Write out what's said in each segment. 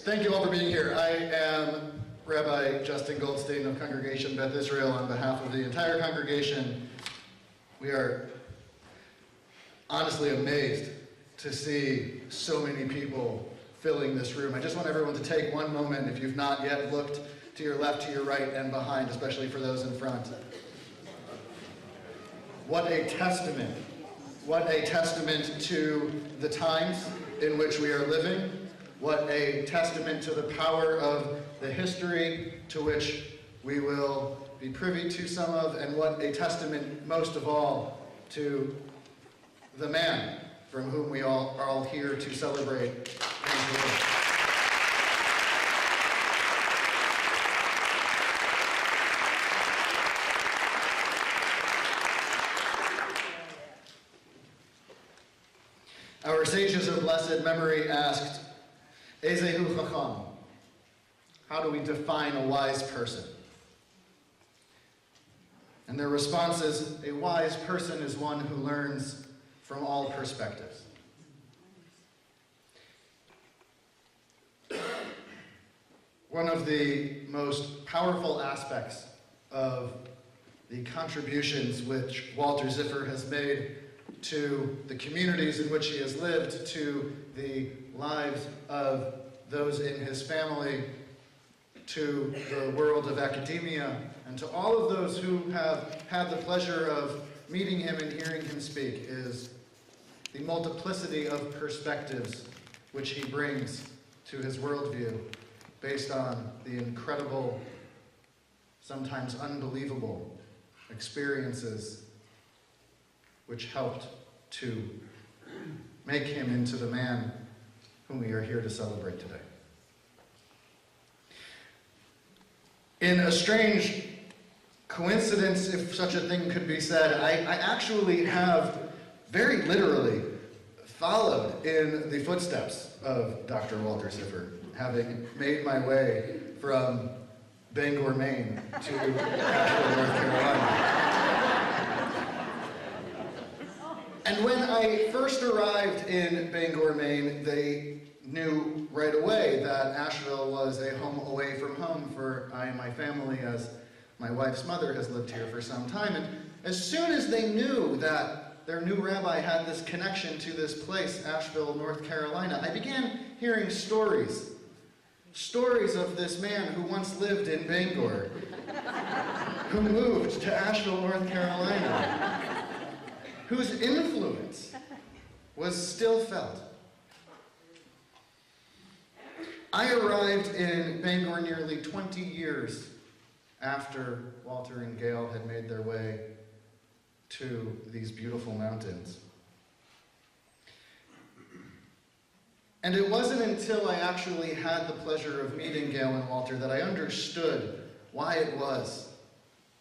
Thank you all for being here. I am Rabbi Justin Goldstein of Congregation Beth Israel. On behalf of the entire congregation, we are honestly amazed to see so many people filling this room. I just want everyone to take one moment, if you've not yet looked to your left, to your right, and behind, especially for those in front. What a testament. What a testament to the times in which we are living. What a testament to the power of the history to which we will be privy to some of, and what a testament, most of all, to the man from whom we all are all here to celebrate his work. Our sages of blessed memory asked, Ezehu Chacham, how do we define a wise person? And their response is, a wise person is one who learns from all perspectives. One of the most powerful aspects of the contributions which Walter Ziffer has made to the communities in which he has lived, to the lives of those in his family, to the world of academia, and to all of those who have had the pleasure of meeting him and hearing him speak, is the multiplicity of perspectives which he brings to his worldview based on the incredible, sometimes unbelievable experiences which helped to make him into the man whom we are here to celebrate today. In a strange coincidence, if such a thing could be said, I actually have very literally followed in the footsteps of Dr. Walter Ziffer, having made my way from Bangor, Maine to Asheville, North Carolina. And when I first arrived in Bangor, Maine, they knew right away that Asheville was a home away from home for I and my family, as my wife's mother has lived here for some time. And as soon as they knew that their new rabbi had this connection to this place, Asheville, North Carolina, I began hearing stories of this man who once lived in Bangor, who moved to Asheville, North Carolina, whose influence was still felt. I arrived in Bangor nearly 20 years after Walter and Gail had made their way to these beautiful mountains. And it wasn't until I actually had the pleasure of meeting Gail and Walter that I understood why it was,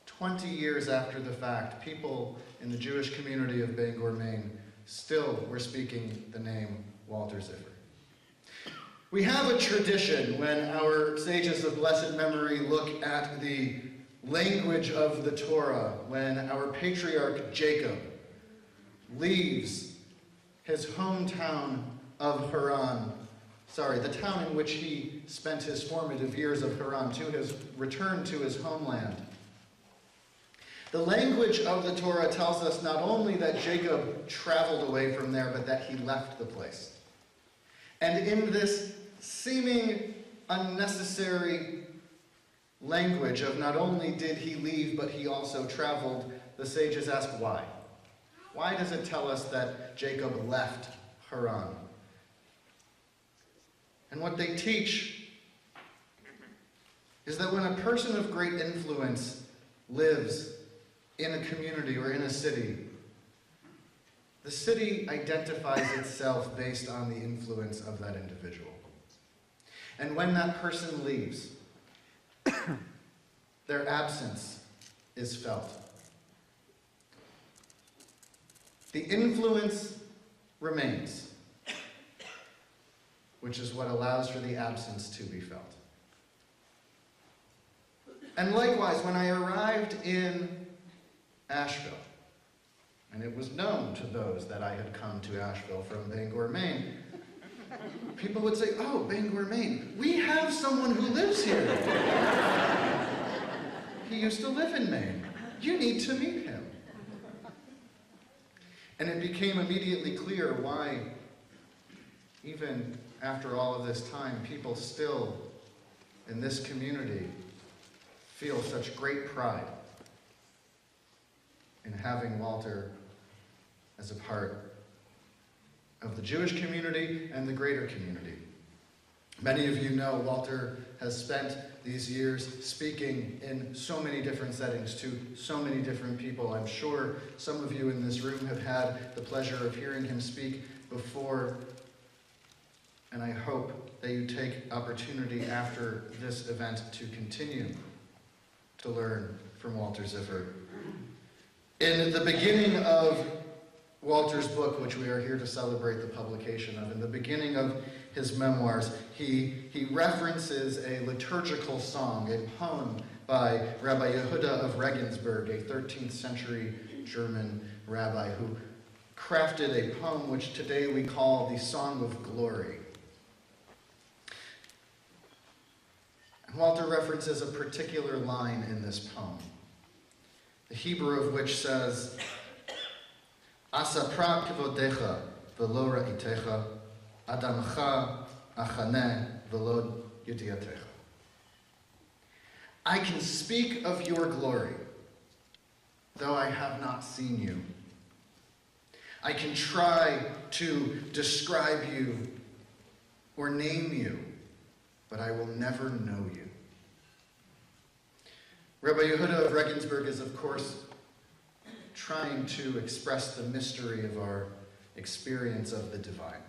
20 years after the fact, people in the Jewish community of Bangor, Maine, still were speaking the name Walter Ziffer. We have a tradition when our sages of blessed memory look at the language of the Torah, when our patriarch Jacob leaves his hometown of Haran, the town in which he spent his formative years of Haran, to his return to his homeland. The language of the Torah tells us not only that Jacob traveled away from there, but that he left the place. And in this seeming unnecessary language of not only did he leave, but he also traveled, the sages ask why. Why does it tell us that Jacob left Haran? And what they teach is that when a person of great influence lives in a community or in a city, the city identifies itself based on the influence of that individual. And when that person leaves, their absence is felt. The influence remains, which is what allows for the absence to be felt. And likewise, when I arrived in Asheville, and it was known to those that I had come to Asheville from Bangor, Maine, People would say, oh, Bangor, Maine. We have someone who lives here. He used to live in Maine. You need to meet him. And it became immediately clear why, even after all of this time, people still in this community feel such great pride in having Walter as a part of the Jewish community and the greater community. Many of you know Walter has spent these years speaking in so many different settings to so many different people. I'm sure some of you in this room have had the pleasure of hearing him speak before, and I hope that you take opportunity after this event to continue to learn from Walter Ziffer. In the beginning of Walter's book, which we are here to celebrate the publication of, in the beginning of his memoirs, he references a liturgical song, a poem by Rabbi Yehuda of Regensburg, a 13th century German rabbi who crafted a poem which today we call the Song of Glory. And Walter references a particular line in this poem, the Hebrew of which says, Asapra kivodecha velo ra'itecha, adamcha achaneh velo yudiatecha. I can speak of your glory, though I have not seen you. I can try to describe you or name you, but I will never know you. Rabbi Yehuda of Regensburg is, of course, trying to express the mystery of our experience of the divine.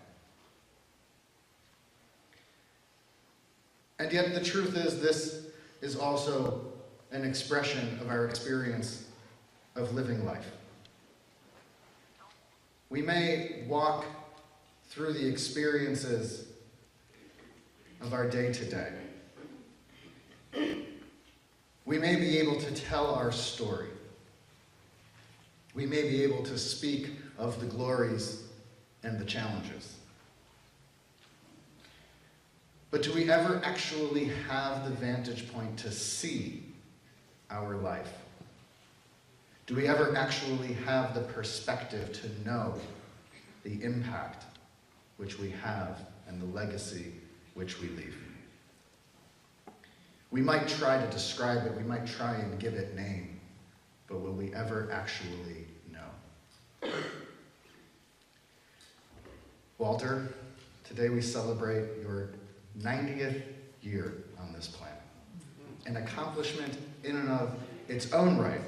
And yet the truth is, this is also an expression of our experience of living life. We may walk through the experiences of our day-to-day. We may be able to tell our story. We may be able to speak of the glories and the challenges. But do we ever actually have the vantage point to see our life? Do we ever actually have the perspective to know the impact which we have and the legacy which we leave? We might try to describe it, we might try and give it name, but will we ever actually know? Walter, today we celebrate your 90th year on this planet. An accomplishment in and of its own right,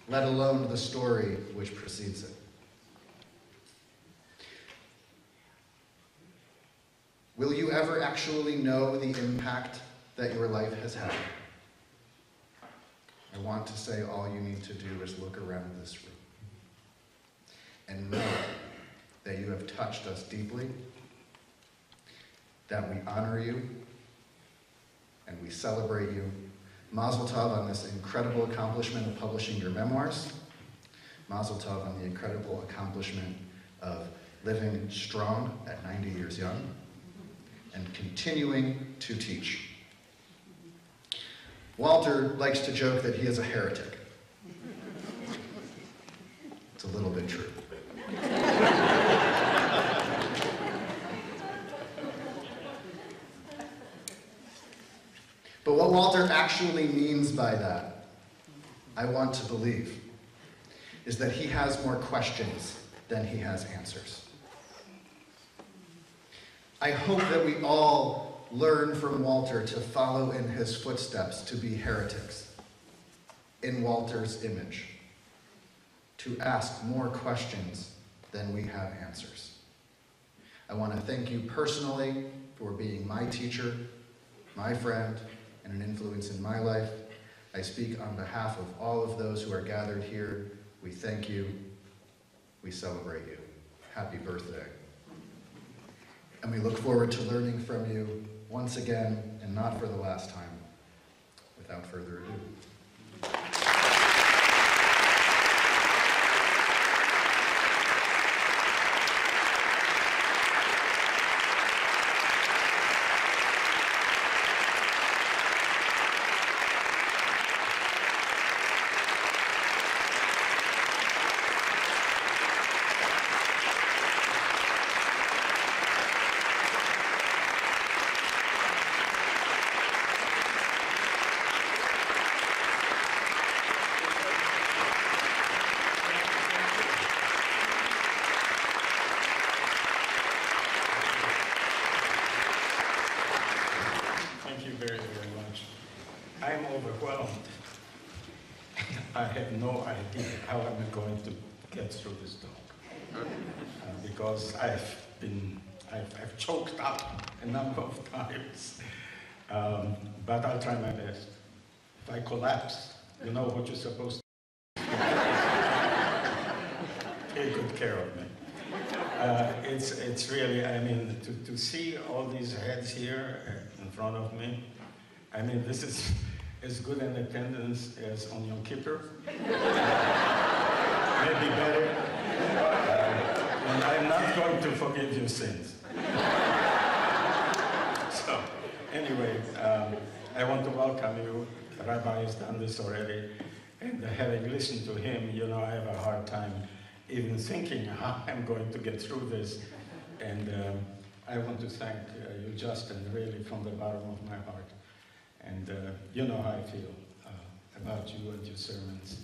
let alone the story which precedes it. Will you ever actually know the impact that your life has had? I want to say all you need to do is look around this room and know that you have touched us deeply, that we honor you, and we celebrate you. Mazel tov on this incredible accomplishment of publishing your memoirs. Mazel tov on the incredible accomplishment of living strong at 90 years young and continuing to teach. Walter likes to joke that he is a heretic. It's a little bit true. But what Walter actually means by that, I want to believe, is that he has more questions than he has answers. I hope that we all learn from Walter to follow in his footsteps, to be heretics in Walter's image, to ask more questions than we have answers. I want to thank you personally for being my teacher, my friend, and an influence in my life. I speak on behalf of all of those who are gathered here. We thank you. We celebrate you. Happy birthday. And we look forward to learning from you once again, and not for the last time. Without further ado. overwhelmed. I have no idea how I'm going to get through this talk. Because I've choked up a number of times. But I'll try my best. If I collapse, you know what you're supposed to do. Take good care of me. It's really, I mean, to see all these heads here in front of me, I mean, this is as good an attendance as on Yom Kippur. Maybe better. And I'm not going to forgive your sins. So, anyway, I want to welcome you. The Rabbi has done this already. And having listened to him, you know, I have a hard time even thinking how I'm going to get through this. And I want to thank you, Justin, really from the bottom of my heart. And you know how I feel about you and your sermons.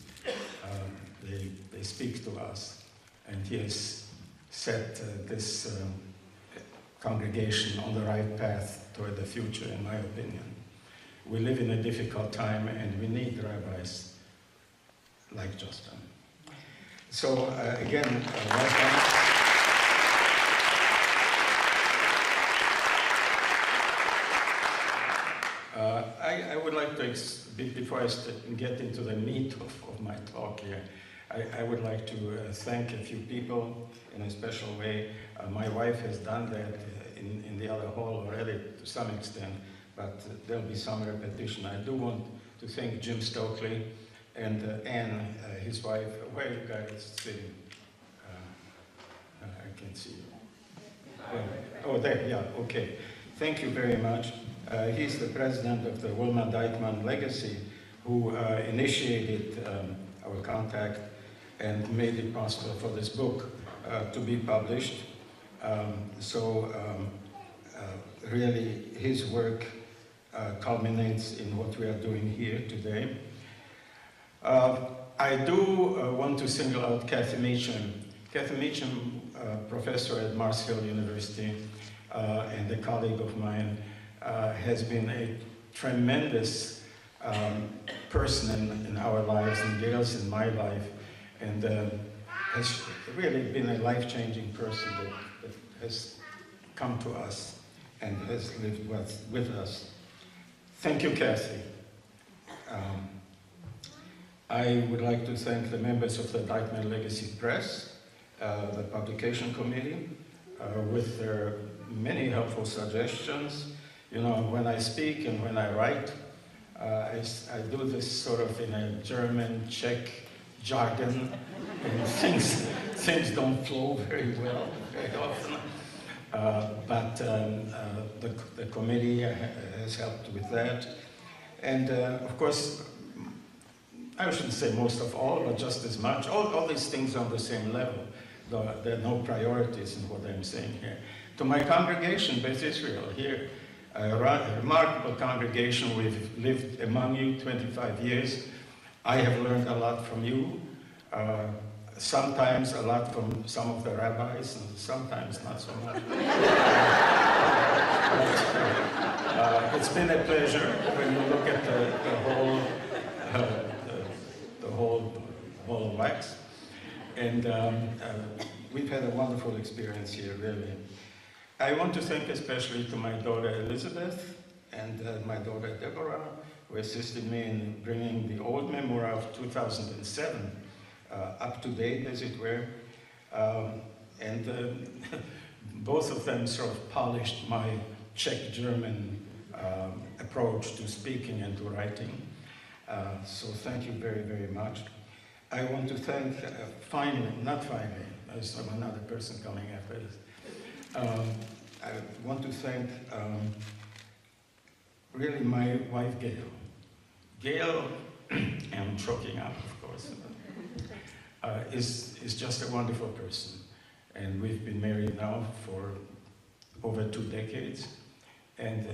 They speak to us. And he has set this congregation on the right path toward the future, in my opinion. We live in a difficult time, and we need rabbis like Justin. So again, welcome. I would like to, before I get into the meat of my talk here, I would like to thank a few people in a special way. My wife has done that in the other hall already to some extent, but there'll be some repetition. I do want to thank Jim Stokely and Anne, his wife. Where are you guys sitting? I can't see you. Oh, there, yeah, okay. Thank you very much. He's the president of the Wilma Dykeman Legacy, who initiated our contact and made it possible for this book to be published. Really, his work culminates in what we are doing here today. I do want to single out Kathy Meacham. Kathy Meacham, professor at Mars Hill University and a colleague of mine, has been a tremendous person in our lives, in Gail's, in my life, and has really been a life-changing person that has come to us and has lived with us. Thank you, Kathy. I would like to thank the members of the Dykeman Legacy Press, the publication committee, with their many helpful suggestions. You know, when I speak and when I write, I do this sort of in a German, Czech jargon, and things don't flow very well very often. But the committee has helped with that. And of course, I shouldn't say most of all, but just as much. All these things are on the same level. There are no priorities in what I'm saying here. To my congregation, Beth Israel, here, a remarkable congregation. We've lived among you 25 years. I have learned a lot from you. Sometimes a lot from some of the rabbis, and sometimes not so much. It's been a pleasure when you look at the whole ball of wax. And we've had a wonderful experience here, really. I want to thank especially to my daughter Elizabeth and my daughter Deborah, who assisted me in bringing the old memoir of 2007 up to date, as it were. Both of them sort of polished my Czech-German approach to speaking and to writing. So thank you very, very much. I want to thank, there's another person coming after this. I want to thank really my wife, Gail. Gail, I'm choking up, of course, is just a wonderful person. And we've been married now for over 2 decades. And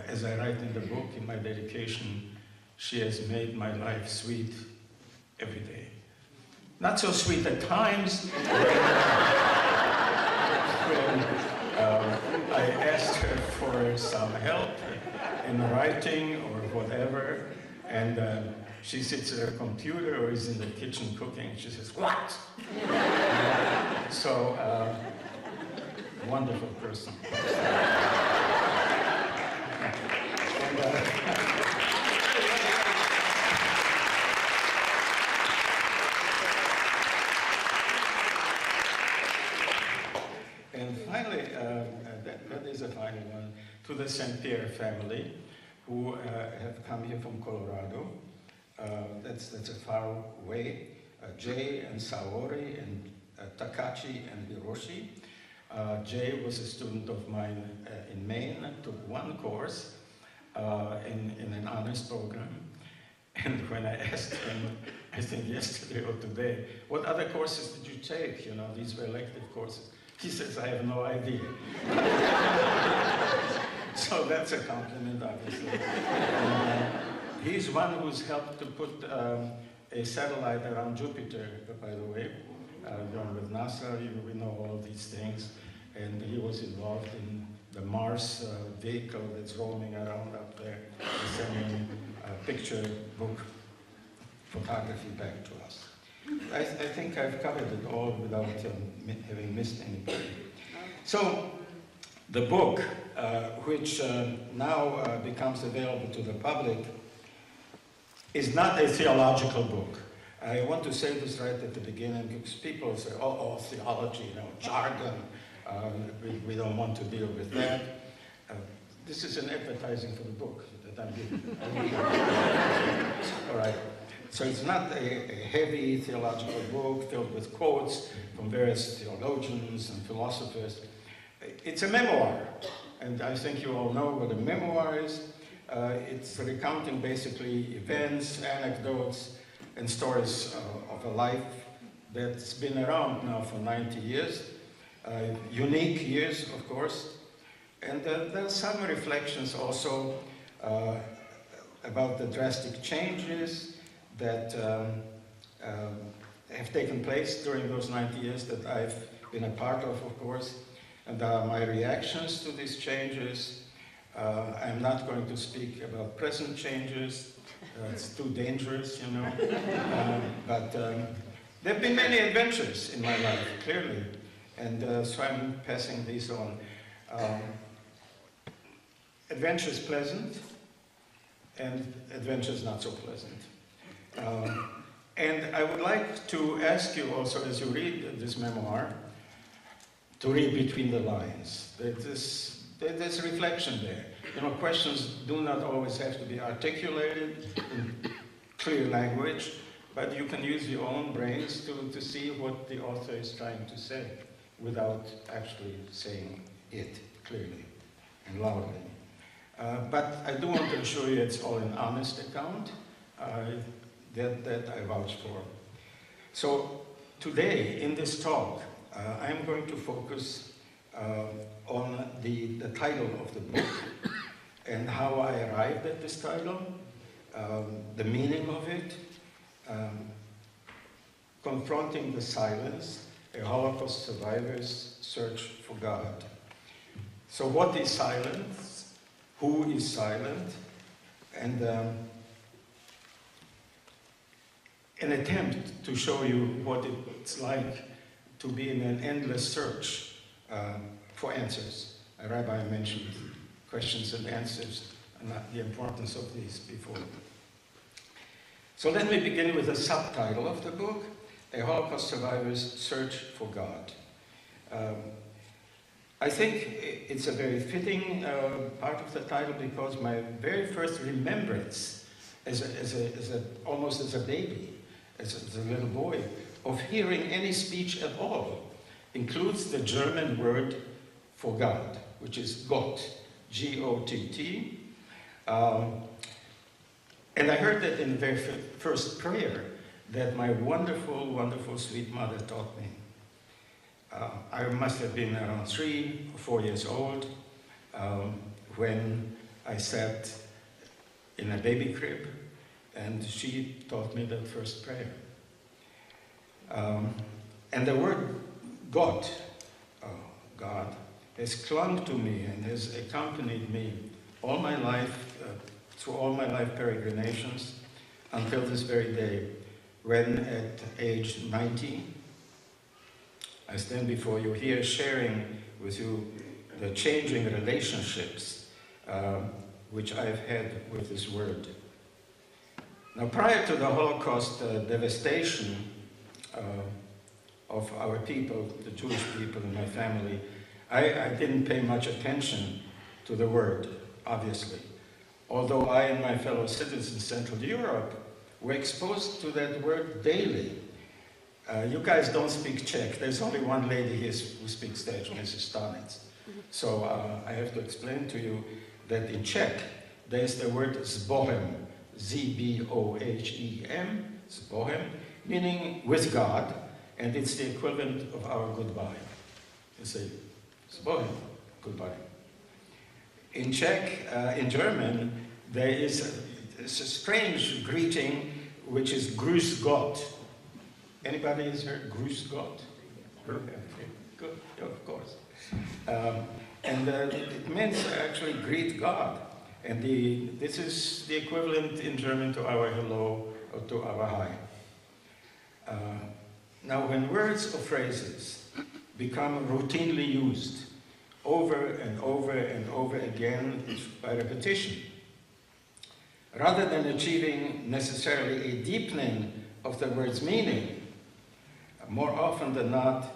as I write in the book, in my dedication, she has made my life sweet every day. Not so sweet at times. I asked her for some help in writing or whatever, And she sits at her computer or is in the kitchen cooking, and she says, "What?" So, wonderful person. And, and finally, that is a final one, to the St. Pierre family, who have come here from Colorado. That's a far way. Jay and Saori and Takachi and Hiroshi. Jay was a student of mine in Maine, took one course in an honors program. And when I asked him, I think yesterday or today, what other courses did you take? You know, these were elective courses. He says, I have no idea. So that's a compliment, obviously. And, he's one who's helped to put a satellite around Jupiter, by the way. With NASA, we know all these things. And he was involved in the Mars vehicle that's roaming around up there, sending picture book photography back to us. I think I've covered it all without having missed anybody. So the book, which now becomes available to the public, is not a theological book. I want to say this right at the beginning, because people say, oh, theology, you know, jargon, we don't want to deal with that. This is an advertising for the book that I'm giving. All right. So it's not a heavy theological book filled with quotes from various theologians and philosophers. It's a memoir, and I think you all know what a memoir is. It's recounting basically events, anecdotes, and stories of a life that's been around now for 90 years. Unique years, of course. And there are some reflections also about the drastic changes that have taken place during those 90 years that I've been a part of course. And my reactions to these changes. I'm not going to speak about present changes. It's too dangerous, you know. But there have been many adventures in my life, clearly. And so I'm passing these on. Adventures pleasant, and adventures not so pleasant. And I would like to ask you also, as you read this memoir, to read between the lines. There's reflection there. You know, questions do not always have to be articulated in clear language, but you can use your own brains to see what the author is trying to say without actually saying it clearly and loudly. But I do want to assure you it's all an honest account that I vouch for. So today, in this talk, I'm going to focus on the title of the book and how I arrived at this title, the meaning of it, Confronting the Silence, a Holocaust survivor's search for God. So what is silence? Who is silent? And an attempt to show you what it's like to be in an endless search for answers. A rabbi mentioned questions and answers, and the importance of these before. So let me begin with the subtitle of the book, A Holocaust Survivor's Search for God. I think it's a very fitting part of the title because my very first remembrance almost as a baby, as a little boy, of hearing any speech at all includes the German word for God, which is Gott, G-O-T-T. And I heard that in the very first prayer that my wonderful, wonderful sweet mother taught me. I must have been around 3 or 4 years old when I sat in a baby crib and she taught me that first prayer. And the word God, God, has clung to me and has accompanied me all my life, through all my life peregrinations, until this very day, when at age 90, I stand before you here sharing with you the changing relationships which I've had with this word. Now, prior to the Holocaust devastation of our people, the Jewish people in my family, I didn't pay much attention to the word, obviously. Although I and my fellow citizens in Central Europe were exposed to that word daily. You guys don't speak Czech. There's only one lady here who speaks Czech, Mrs. Stanitz. So I have to explain to you that in Czech, there's the word zbohem, Z-B-O-H-E-M, zbohem, meaning with God, and it's the equivalent of our goodbye. You say, zbohem, goodbye. In Czech, in German, there is a strange greeting which is Grüß Gott. Anybody has heard Grüß Gott? Good, yeah, of course. And it means actually greet God. And this is the equivalent in German to our hello or to our hi. Now, when words or phrases become routinely used over and over and over again by repetition, rather than achieving necessarily a deepening of the word's meaning, more often than not,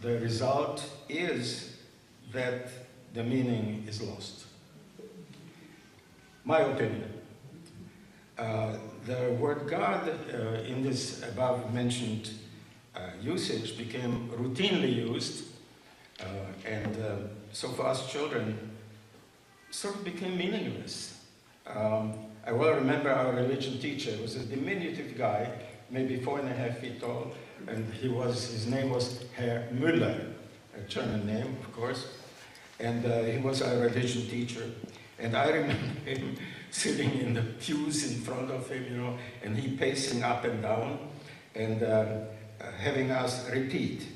the result is that the meaning is lost. My opinion. The word God in this above-mentioned usage became routinely used, and so for us children, sort of became meaningless. I well remember our religion teacher was a diminutive guy, maybe 4.5 feet tall, and his name was Herr Müller, a German name, of course, and he was our religion teacher. And I remember him sitting in the pews in front of him, you know, and he pacing up and down, and having us repeat.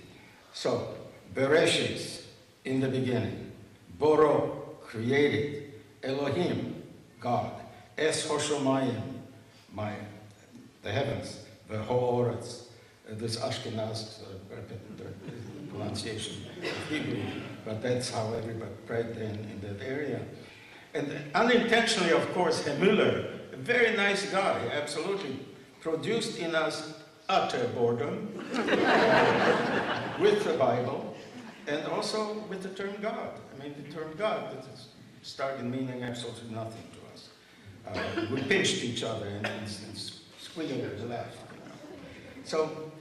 So, Bereshit, in the beginning, Boro, created, Elohim, God, Es Hoshomayim, the heavens, the Ha'oretz, this Ashkenaz pronunciation of Hebrew, but that's how everybody prayed in that area. And unintentionally, of course, Herr Müller, a very nice guy, absolutely, produced in us utter boredom with the Bible and also with the term God. I mean, the term God started meaning absolutely nothing to us. We pinched each other and squealed and laughed. You know. So,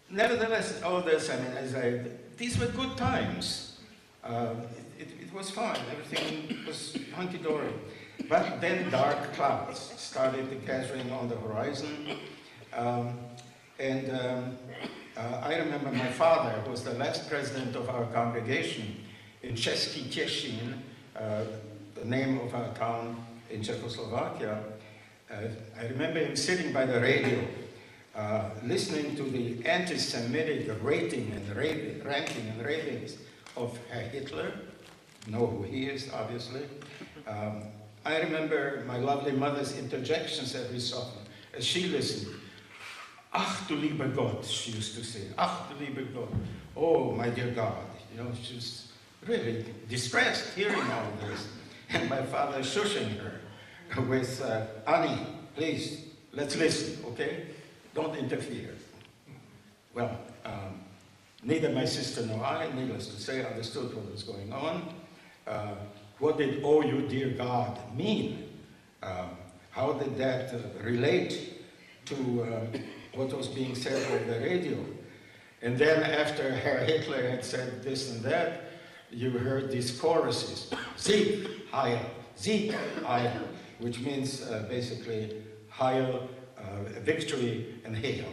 nevertheless, all this, I mean, these were good times. It was fine, everything was hunky-dory. But then dark clouds started gathering on the horizon. I remember my father, who was the last president of our congregation in Český Těšín, the name of our town in Czechoslovakia. I remember him sitting by the radio, listening to the anti-Semitic ranking and ravings of Herr Hitler. You know who he is, obviously. I remember my lovely mother's interjections every so often as she listened. Ach du lieber Gott, she used to say. Ach du lieber Gott. Oh, my dear God. You know, she was really distressed hearing all this. And my father shushing her with, Annie, please, let's listen, okay? Don't interfere. Well, neither my sister nor I, needless to say, understood what was going on. What did "Oh, you dear God" mean? How did that relate to what was being said over the radio? And then after Herr Hitler had said this and that, you heard these choruses, Sieg, Heil, Sieg, Heil, which means basically Heil, victory, and hail.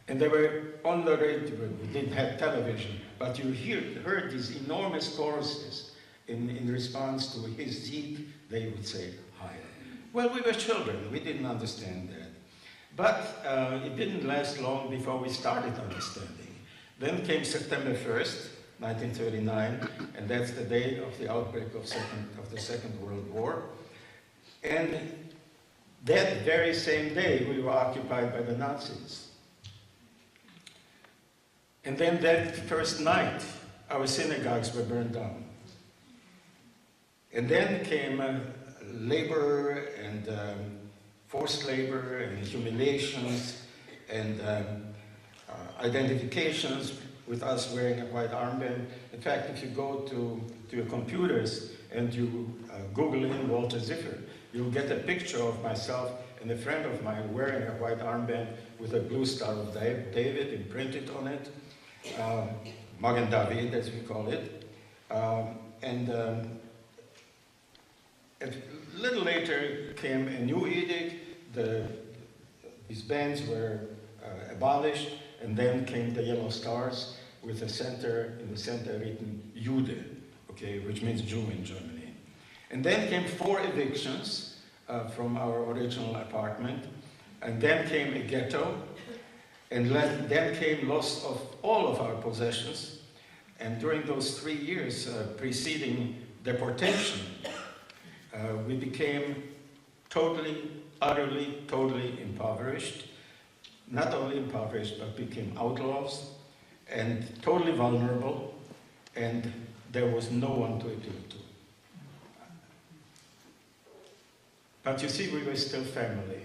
And they were on the radio, we didn't have television, but you heard these enormous choruses in response to his Sieg, they would say Heil. Well, we were children, we didn't understand that. But it didn't last long before we started understanding. Then came September 1st, 1939, and that's the day of the outbreak of the Second World War. And That very same day, we were occupied by the Nazis. And then that first night, our synagogues were burned down. And then came labor and forced labor and humiliations and identifications with us wearing a white armband. In fact, if you go to your computers and you Google in Walter Ziffer, you'll get a picture of myself and a friend of mine wearing a white armband with a blue Star of David imprinted on it, Magen David as we call it. A little later came a new edict. These bands were abolished, and then came the yellow stars with a center, in the center written Jude, okay, which means Jew in Germany. And then came 4 evictions from our original apartment, and then came a ghetto, and then came loss of all of our possessions. And during those 3 years preceding deportation, we became totally, utterly, totally impoverished. Not only impoverished, but became outlaws and totally vulnerable, and there was no one to appeal to. But you see, we were still family.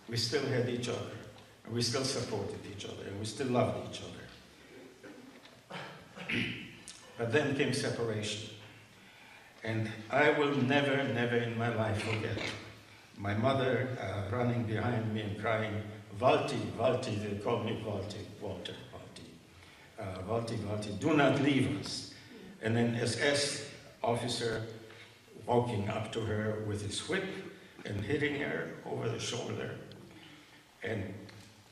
We still had each other, and we still supported each other, and we still loved each other. But then came separation. And I will never, never in my life forget my mother running behind me and crying, Walti, Walti, they call me Walti, Walter, Walti. Walti, Walti, do not leave us. And an SS officer walking up to her with his whip and hitting her over the shoulder and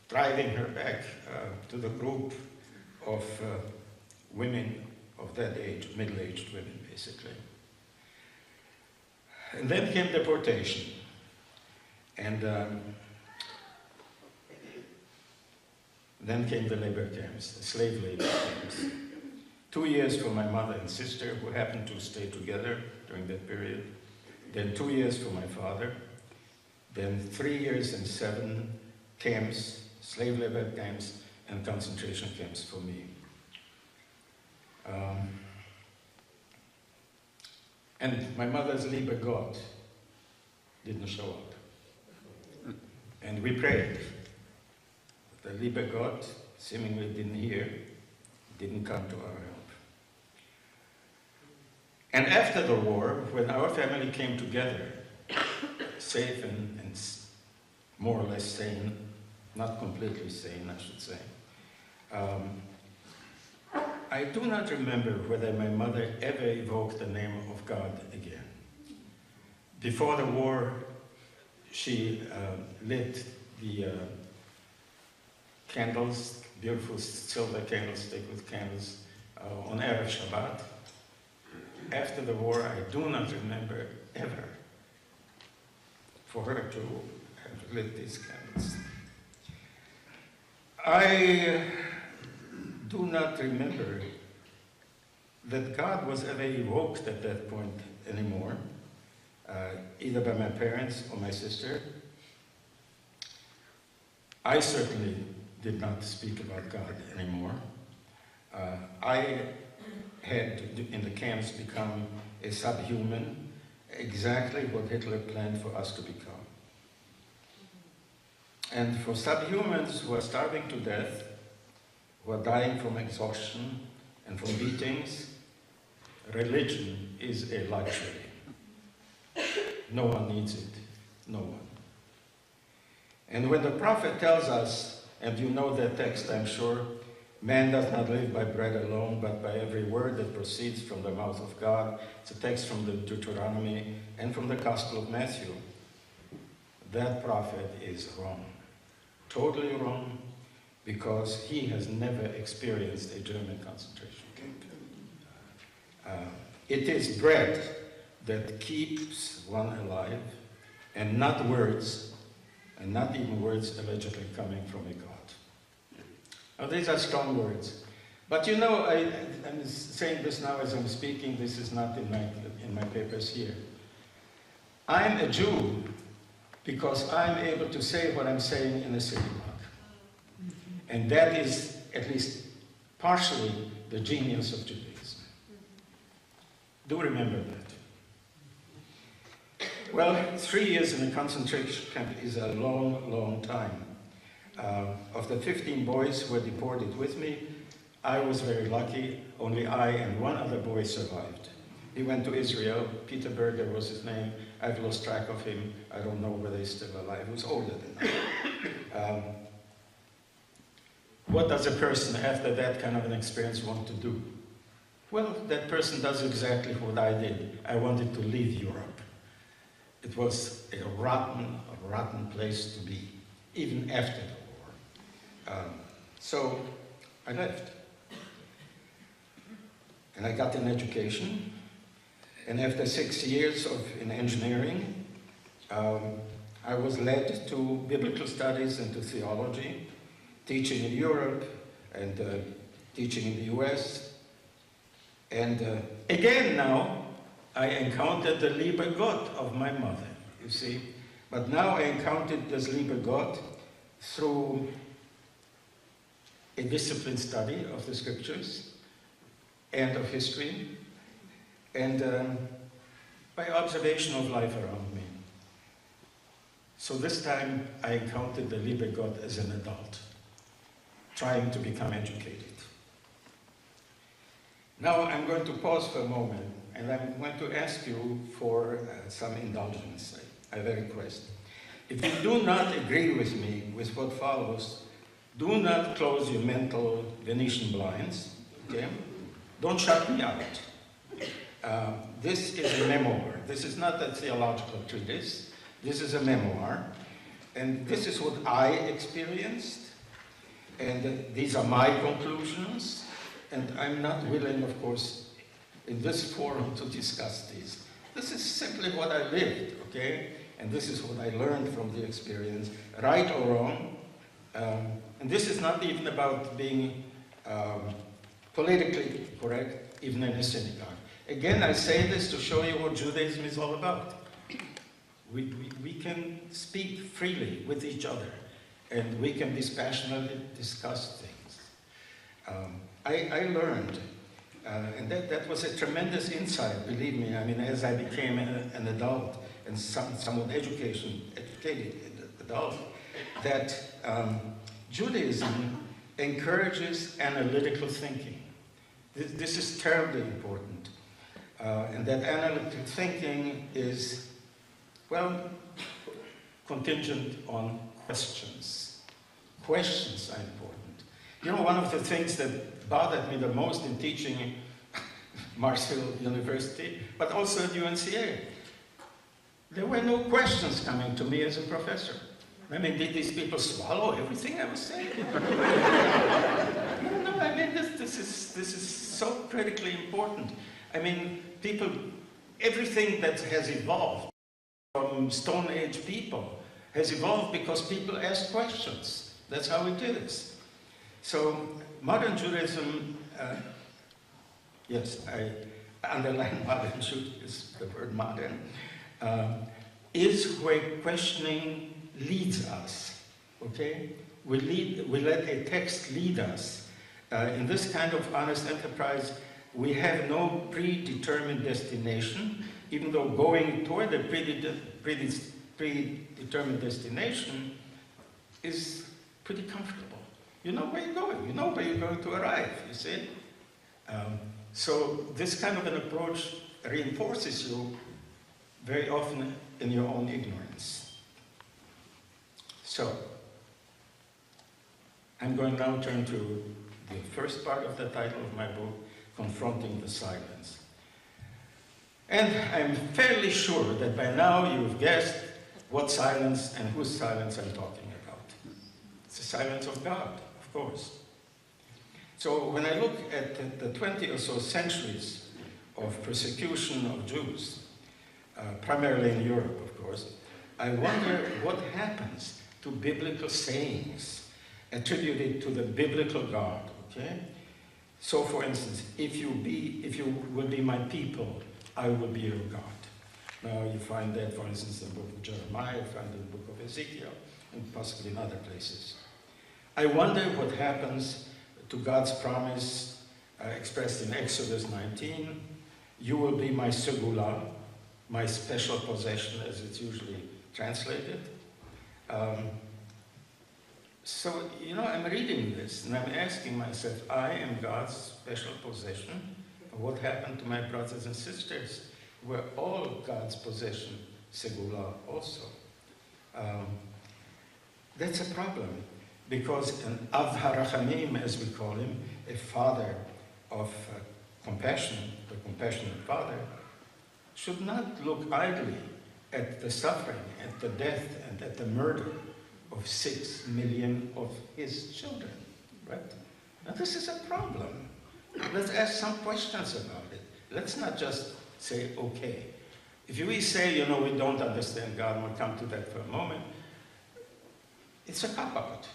driving her back to the group of women of that age, middle-aged women, basically. And then came deportation. And then came the labor camps, the slave labor camps. 2 years for my mother and sister, who happened to stay together during that period. Then 2 years for my father. Then 3 years and 7 camps, slave labor camps, and concentration camps for me. And my mother's Liebe Gott didn't show up. And we prayed. The Liebe Gott seemingly didn't hear, didn't come to our help. And after the war, when our family came together, safe and more or less sane, not completely sane, I should say, I do not remember whether my mother ever evoked the name of God again. Before the war, she lit the candles, beautiful silver candlestick with candles on Erev Shabbat. After the war, I do not remember ever for her to have lit these candles. I do not remember that God was ever evoked at that point anymore, either by my parents or my sister. I certainly did not speak about God anymore. I had, in the camps, become a subhuman, exactly what Hitler planned for us to become. And for subhumans who are starving to death, who are dying from exhaustion and from beatings, religion is a luxury. No one needs it, no one. And when the prophet tells us, and you know that text, I'm sure, man does not live by bread alone, but by every word that proceeds from the mouth of God. It's a text from the Deuteronomy and from the Gospel of Matthew. That prophet is wrong, totally wrong, because he has never experienced a German concentration camp. It is bread that keeps one alive, and not words, and not even words allegedly coming from a God. Now, these are strong words. But you know, I'm saying this now as I'm speaking, this is not in my papers here. I'm a Jew because I'm able to say what I'm saying in a synagogue. And that is at least partially the genius of Judaism. Do remember that. Well, 3 years in a concentration camp is a long, long time. Of the 15 boys who were deported with me, I was very lucky. Only I and one other boy survived. He went to Israel. Peter Berger was his name. I've lost track of him. I don't know whether he's still alive. He was older than I. What does a person after that kind of an experience want to do? Well, that person does exactly what I did. I wanted to leave Europe. It was a rotten place to be, even after the war. So I left. And I got an education. And after 6 years in engineering, I was led to biblical studies and to theology, teaching in Europe and teaching in the US. And again now, I encountered the Lieber Gott of my mother, you see. But now I encountered this Lieber Gott through a disciplined study of the scriptures and of history, and by observation of life around me. So this time I encountered the Lieber Gott as an adult, trying to become educated. Now I'm going to pause for a moment, and I'm going to ask you for some indulgence. I have a request. If you do not agree with me with what follows, do not close your mental Venetian blinds, okay? Don't shut me out. This is a memoir. This is not a theological treatise. This is a memoir. And this is what I experienced. And these are my conclusions. And I'm not willing, of course, in this forum to discuss these. This is simply what I lived, okay? And this is what I learned from the experience, right or wrong. And this is not even about being politically correct, even in a synagogue. Again, I say this to show you what Judaism is all about. We can speak freely with each other, and we can dispassionately discuss things. I learned, and that was a tremendous insight, believe me. I mean, as I became an adult and somewhat educated adult, that Judaism encourages analytical thinking. This is terribly important. And that analytical thinking is, well, contingent on questions. Questions are important. You know, one of the things that bothered me the most in teaching Marshall University, but also at UNCA, there were no questions coming to me as a professor. I mean, did these people swallow everything I was saying? No, I mean, this is so critically important. I mean, people, everything that has evolved from Stone Age people has evolved because people ask questions. That's how it is. So modern Judaism, yes, I underline modern Judaism, the word modern, is where questioning leads us, okay? We let a text lead us. In this kind of honest enterprise, we have no predetermined destination, even though going toward a predetermined destination is pretty comfortable. You know where you're going. You know where you're going to arrive, you see? So this kind of an approach reinforces you very often in your own ignorance. So, I'm going now to turn to the first part of the title of my book, Confronting the Silence. And I'm fairly sure that by now you've guessed what silence and whose silence I'm talking about. It's the silence of God, of course. So when I look at the 20 or so centuries of persecution of Jews, primarily in Europe, of course, I wonder what happens to biblical sayings attributed to the biblical God, okay? So for instance, if you will be my people, I will be your God. Now you find that, for instance, in the book of Jeremiah, you find it in the book of Ezekiel, and possibly in other places. I wonder what happens to God's promise expressed in Exodus 19. You will be my segula, my special possession, as it's usually translated. So, I'm reading this and I'm asking myself, I am God's special possession. What happened to my brothers and sisters? We're all God's possession, segula also. That's a problem, because an Av HaRachamim, as we call him, a father of compassion, the compassionate father, should not look idly at the suffering, at the death, and at the murder of 6 million of his children, right? Now this is a problem. Let's ask some questions about it. Let's not just say, okay. If we say, we don't understand God, and we'll come to that for a moment, it's a cop-out.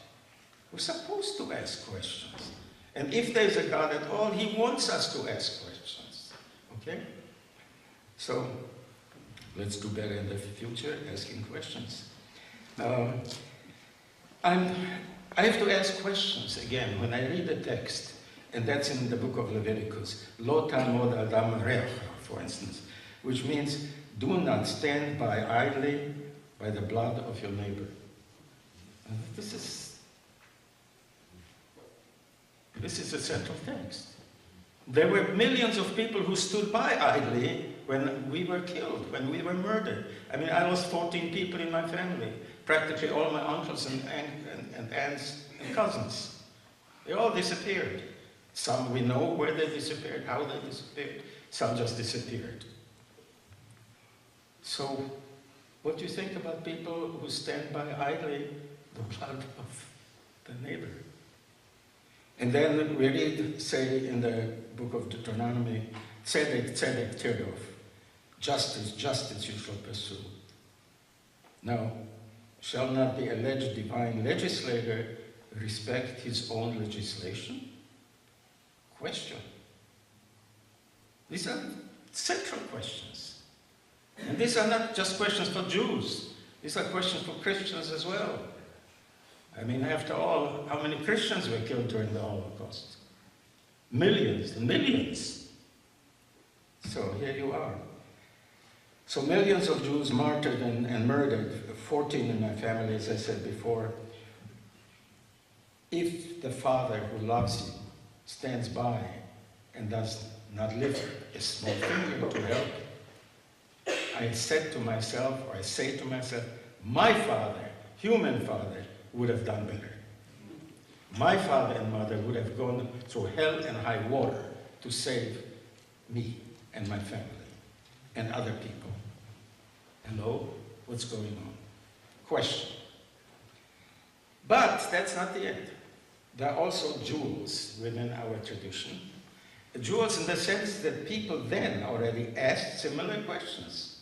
We're supposed to ask questions. And if there's a God at all, he wants us to ask questions, okay? So let's do better in the future, asking questions. I have to ask questions again when I read the text, and that's in the book of Leviticus. Lo tamod adam recha, for instance, which means do not stand by idly by the blood of your neighbor. And this is a central text. There were millions of people who stood by idly when we were killed, when we were murdered. I mean, I lost 14 people in my family, practically all my uncles and aunts and cousins. They all disappeared. Some we know where they disappeared, how they disappeared. Some just disappeared. So, what do you think about people who stand by idly the blood of the neighbor? And then we read, say, in the book of Deuteronomy, tzedek, tzedek, tirdof. Justice, justice you shall pursue. Now, shall not the alleged divine legislator respect his own legislation? Question. These are central questions. And these are not just questions for Jews. These are questions for Christians as well. I mean, after all, how many Christians were killed during the Holocaust? Millions and millions. So here you are. So millions of Jews martyred and murdered, 14 in my family, as I said before. If the Father who loves you stands by and does not lift a small finger to help, I said to myself, or I say to myself, my father, human father, would have done better. My father and mother would have gone through hell and high water to save me and my family and other people. Hello? What's going on? Question. But that's not the end. There are also jewels within our tradition. Jewels in the sense that people then already asked similar questions.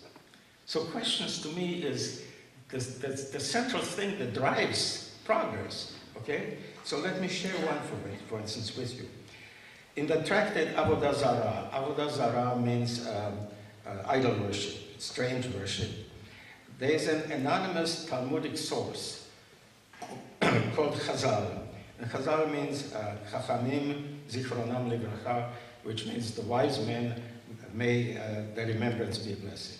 So questions to me is the central thing that drives progress, okay? So let me share one for instance, with you. In the tractate Avodah Zarah means idol worship, strange worship. There's an anonymous Talmudic source called Chazal. And Chazal means Chachamim Zichronam Livracha, which means the wise men, may their remembrance be a blessing.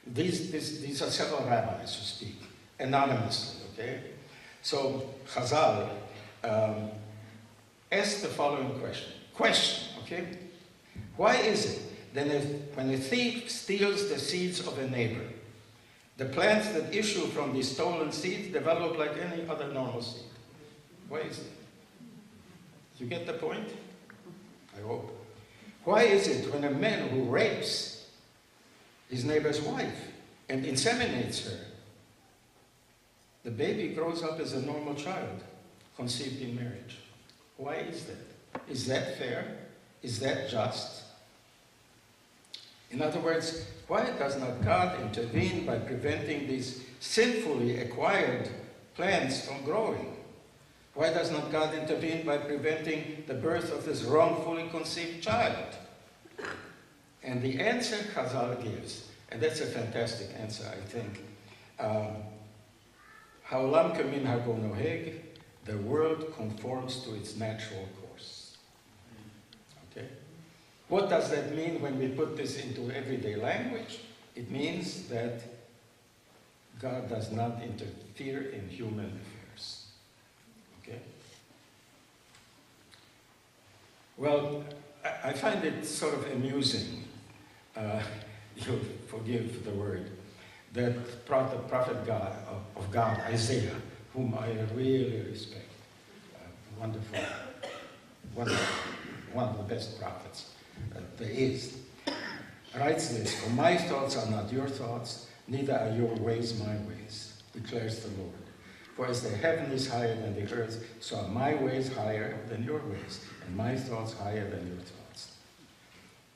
These are several rabbis who speak anonymously, okay? So Chazal asked the following question, okay? Why is it that when a thief steals the seeds of a neighbor, the plants that issue from these stolen seeds develop like any other normal seed? Why is it? You get the point? I hope. Why is it when a man who rapes his neighbor's wife and inseminates her, the baby grows up as a normal child, conceived in marriage? Why is that? Is that fair? Is that just? In other words, why does not God intervene by preventing these sinfully acquired plants from growing? Why does not God intervene by preventing the birth of this wrongfully conceived child? And the answer Chazal gives, And that's a fantastic answer, I think. Ha'olam kamin hago noheg, the world conforms to its natural course. Okay? What does that mean when we put this into everyday language? It means that God does not interfere in human affairs. Okay? Well, I find it sort of amusing, you'll forgive the word, that prophet God, of God, Isaiah, whom I really respect, wonderful, one of the best prophets there is, writes this, "For my thoughts are not your thoughts, neither are your ways my ways, declares the Lord. For as the heaven is higher than the earth, so are my ways higher than your ways, and my thoughts higher than your thoughts."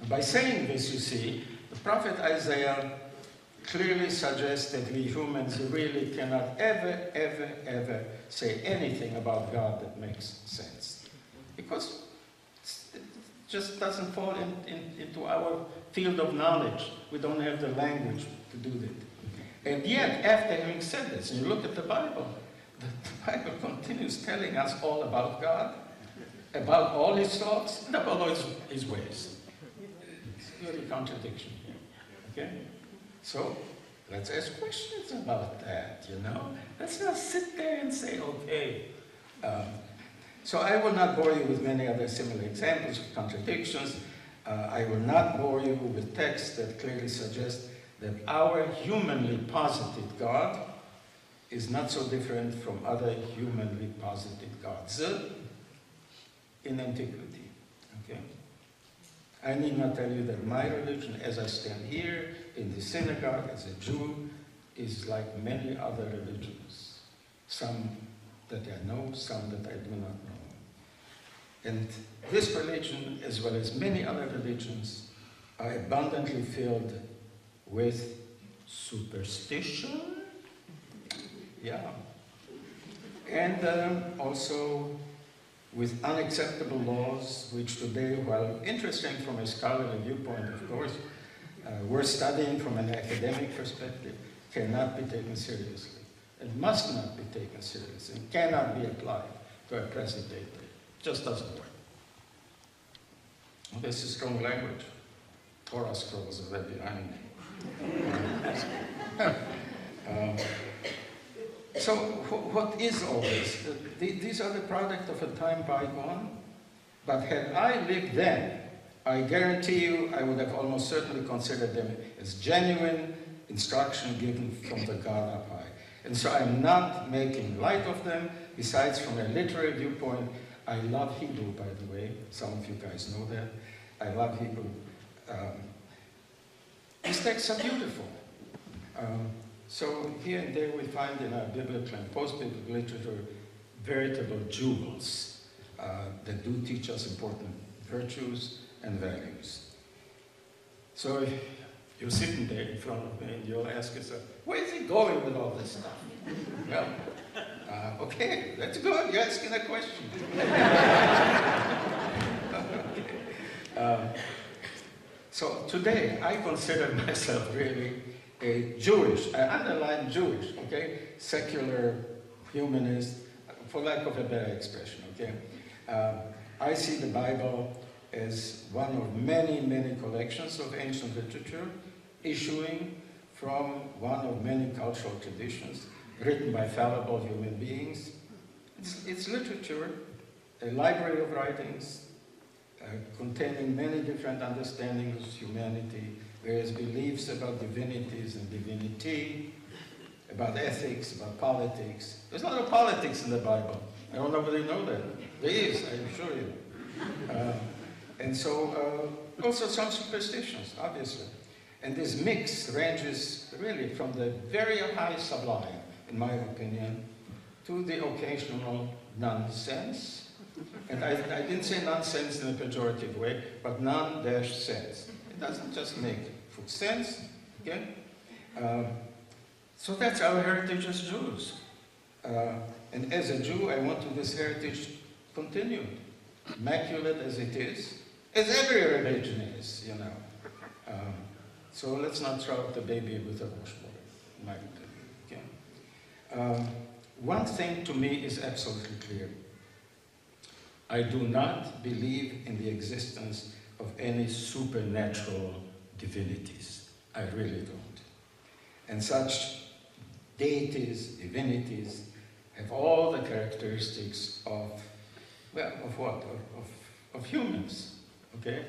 And by saying this, you see, the prophet Isaiah clearly suggests that we humans really cannot ever say anything about God that makes sense. Because it just doesn't fall into our field of knowledge. We don't have the language to do that. And yet, after having said this, and you look at the Bible continues telling us all about God, about all his thoughts, and about all his ways. It's really a contradiction here. Okay? So, let's ask questions about that, you know? Let's not sit there and say, okay. So I will not bore you with many other similar examples of contradictions. I will not bore you with texts that clearly suggest that our humanly posited God is not so different from other humanly posited gods in antiquity. Okay? I need not tell you that my religion, as I stand here in the synagogue as a Jew, is like many other religions. Some that I know, some that I do not know. And this religion, as well as many other religions, are abundantly filled with superstition. Yeah. And also with unacceptable laws, which today, while interesting from a scholarly viewpoint, of course, worth studying from an academic perspective, cannot be taken seriously. It must not be taken seriously. It cannot be applied to our present day. It just doesn't work. Well, this is strong language. Torah scrolls are right behind me. So what is all this? These are the product of a time bygone, but had I lived then, I guarantee you I would have almost certainly considered them as genuine instruction given from the God up high. And so I'm not making light of them. Besides, from a literary viewpoint, I love Hebrew, by the way. Some of you guys know that. I love Hebrew. These texts are beautiful. So here and there we find in our biblical and post-biblical literature veritable jewels that do teach us important virtues and values. So you're sitting there in front of me and you'll ask yourself, where is he going with all this stuff? Well, okay, that's good. You're asking a question. So today I consider myself really a Jewish, I underline Jewish, okay, secular humanist, for lack of a better expression, okay. I see the Bible as one of many, many collections of ancient literature issuing from one of many cultural traditions written by fallible human beings. It's literature, a library of writings containing many different understandings of humanity, various beliefs about divinities and divinity, about ethics, about politics. There's a lot of politics in the Bible. I don't know whether you know that. There is, I assure you. And so, also some superstitions, obviously. And this mix ranges really from the very high sublime, in my opinion, to the occasional nonsense. And I didn't say nonsense in a pejorative way, but non-sense. It doesn't just make full sense, okay? So that's our heritage as Jews. And as a Jew, I want this heritage continued, immaculate as it is, as every religion is, you know. So let's not throw out the baby with the washwater, in my opinion. Okay? One thing to me is absolutely clear. I do not believe in the existence of any supernatural divinities. I really don't. And such deities, divinities, have all the characteristics of, well, of what? Of humans, okay?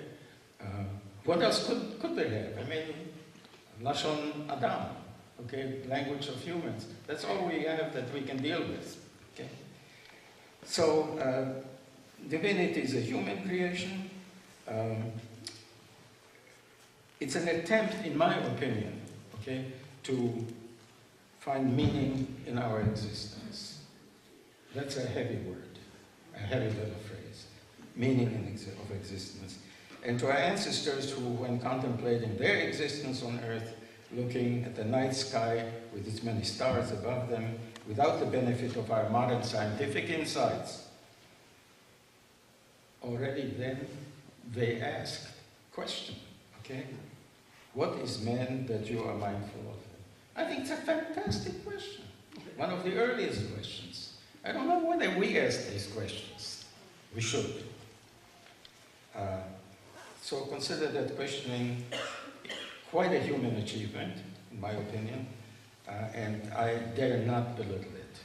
What else could they have? I mean, Lashon Adam, okay? Language of humans. That's all we have that we can deal with, okay? So, divinity is a human creation. It's an attempt, in my opinion, okay, to find meaning in our existence. That's a heavy word, a heavy little phrase. Meaning of existence. And to our ancestors who, when contemplating their existence on earth, looking at the night sky with its many stars above them, without the benefit of our modern scientific insights, already then they asked question, okay? What is man that you are mindful of? I think it's a fantastic question. One of the earliest questions. I don't know whether we ask these questions. We should. So consider that questioning quite a human achievement, in my opinion, and I dare not belittle it.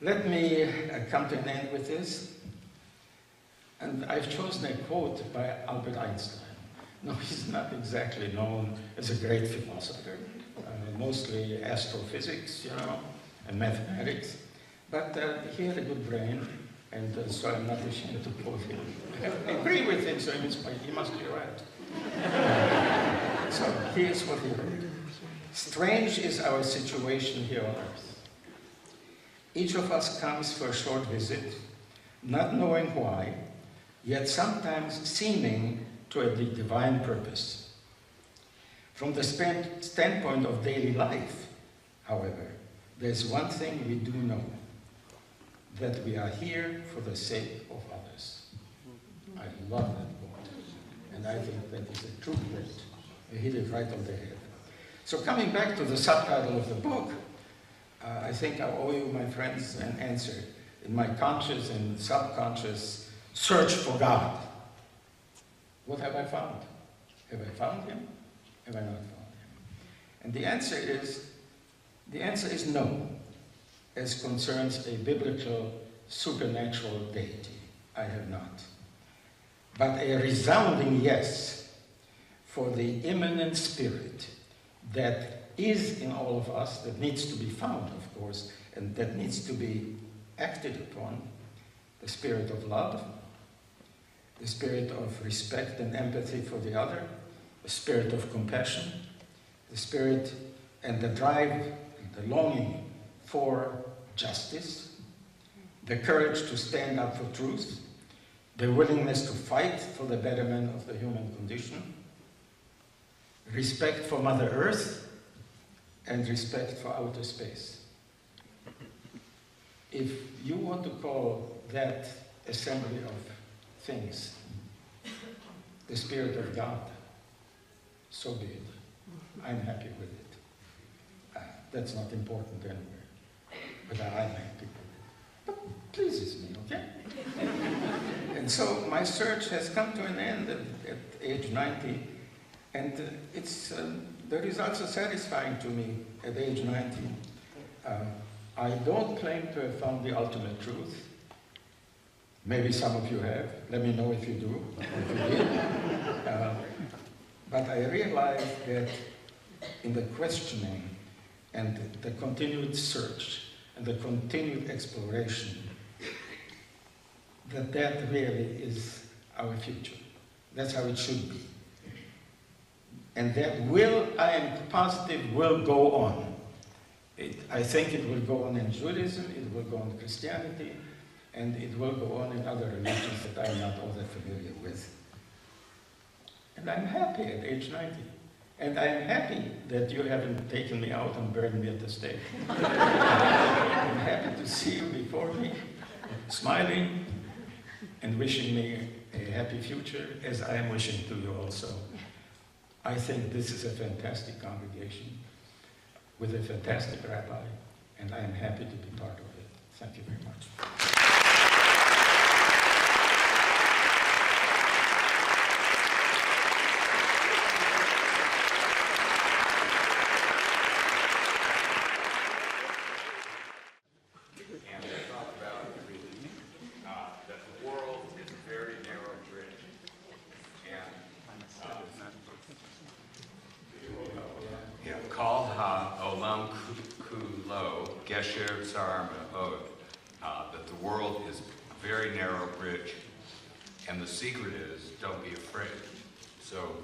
Let me come to an end with this. And I've chosen a quote by Albert Einstein. No, he's not exactly known as a great philosopher, mostly astrophysics, you know, and mathematics. But he had a good brain, and so I'm not ashamed to quote him. I agree with him, so he must be right. So here's what he wrote. Strange is our situation here on earth. Each of us comes for a short visit, not knowing why, yet sometimes seeming to a divine purpose. From the standpoint of daily life, however, there's one thing we do know, that we are here for the sake of others. I love that quote, and I think that is a true quote. You hit it right on the head. So coming back to the subtitle of the book, I think I owe you, my friends, an answer. In my conscious and subconscious search for God, what have I found? Have I found him? Have I not found him? And the answer is no, as concerns a biblical supernatural deity. I have not. But a resounding yes for the immanent spirit that is in all of us, that needs to be found, of course, and that needs to be acted upon, the spirit of love, the spirit of respect and empathy for the other, the spirit of compassion, the spirit and the drive, the longing for justice, the courage to stand up for truth, the willingness to fight for the betterment of the human condition, respect for Mother Earth, and respect for outer space. If you want to call that assembly of things the Spirit of God, so be it. I'm happy with it. That's not important anyway, but I'm happy with it. But it pleases me, okay? And so my search has come to an end at age 90, and the results are satisfying to me at age 90. I don't claim to have found the ultimate truth. Maybe some of you have. Let me know if you do, if you did. But I realized that in the questioning and the continued search and the continued exploration, that really is our future. That's how it should be. And that I am positive, will go on. I think it will go on in Judaism, it will go on in Christianity, and it will go on in other religions that I'm not all that familiar with. And I'm happy at age 90. And I'm happy that you haven't taken me out and burned me at the stake. I'm happy to see you before me, smiling and wishing me a happy future, as I am wishing to you also. I think this is a fantastic congregation with a fantastic rabbi, and I am happy to be part of it. Thank you very much. And they talk about that the world is a very narrow bridge. And Kal ha-olam kulo gesher tsar me'od, that the world is a very narrow bridge. And the secret is, don't be afraid. So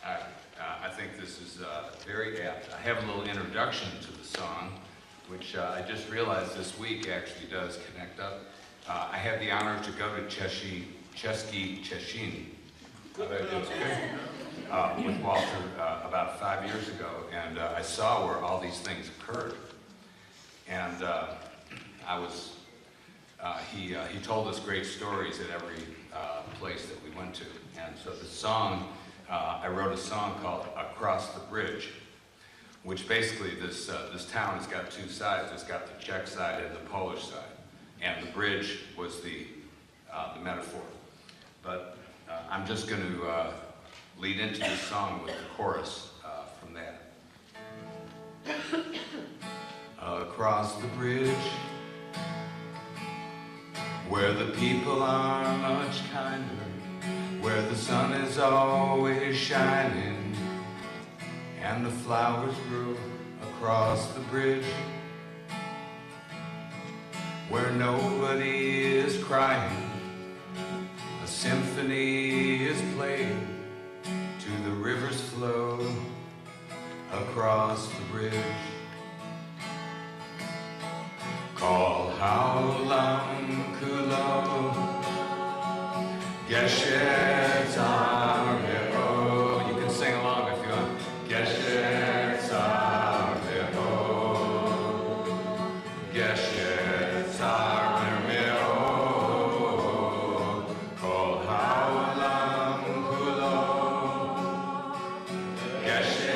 I think this is very apt. I have a little introduction to the song, which I just realized this week actually does connect up. I had the honor to go to Český Těšín with Walter about 5 years ago, and I saw where all these things occurred. And he told us great stories at every place that we went to. And so the song, I wrote a song called Across the Bridge, which basically this town has got two sides. It's got the Czech side and the Polish side. And the bridge was the metaphor. But I'm just going to lead into this song with the chorus from that. Across the bridge, where the people are much kinder, where the sun is always shining, and the flowers grow across the bridge, where nobody is crying, a symphony is played, to the river's flow across the bridge. Kal ha-olam kulo gesher tsar me'od. You can sing along if you want. Gesher tsar me'od, gesher tsar me'od, kol ha'olam kulo gesher